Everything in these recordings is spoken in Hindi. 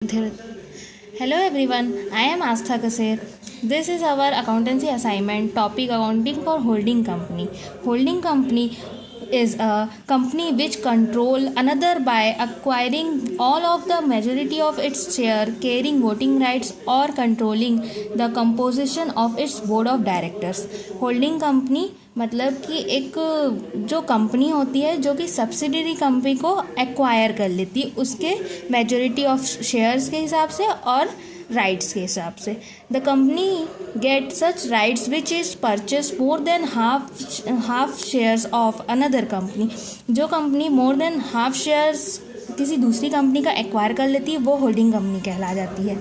Hello everyone, I am Astha Kaser. This is our accountancy assignment topic accounting for holding company. Holding company is a company which control another by acquiring all of the majority of its share, carrying voting rights or controlling the composition of its board of directors. Holding company मतलब कि एक जो कंपनी होती है जो कि सब्सिडरी कंपनी को एक्वायर कर लेती है उसके मेजॉरिटी ऑफ शेयर्स के हिसाब से और राइट्स के हिसाब से. The company get such rights which is purchase more than half shares of another company. जो company more than half shares किसी दूसरी कंपनी का एक्वायर कर लेती है वो होल्डिंग कंपनी कहला जाती है.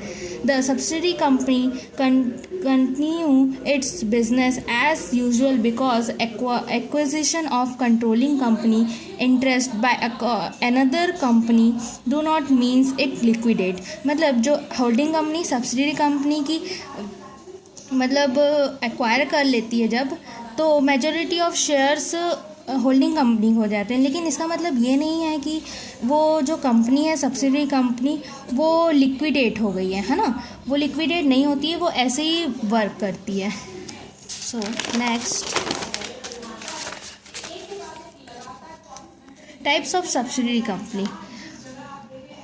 The subsidiary company continue its business as usual because acquisition of controlling company interest by another company do not means it liquidate. मतलब जो होल्डिंग कंपनी सब्सिडरी कंपनी की मतलब एक्वायर कर लेती है जब, तो majority of shares holding company हो जाते हैं. लेकिन इसका मतलब ये नहीं है कि वो जो कंपनी है सब्सिडरी कंपनी वो लिक्विडेट हो गई है ना. वो लिक्विडेट नहीं होती है, वो ऐसे ही वर्क करती है. So next, types of subsidiary company.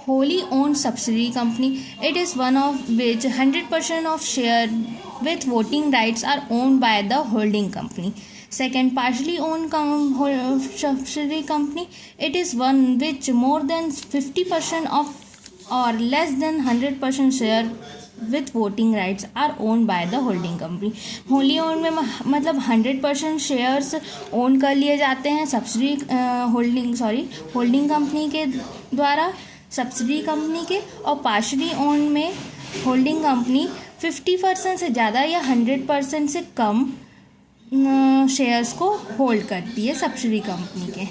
wholly owned subsidiary company, it is one of which 100% of share with voting rights are owned by the holding company. Second, partially owned subsidiary company, it is one which more than 50% of or less than 100% share with voting rights are owned by the holding company. wholly owned में मतलब 100% शेयर्स ओन कर लिए जाते हैं होल्डिंग कंपनी के द्वारा सब्सिडी कंपनी के, और पार्शली ओन में होल्डिंग कंपनी 50% से ज़्यादा या 100% से कम शेयर्स को होल्ड करती है सब्सिडी कंपनी के.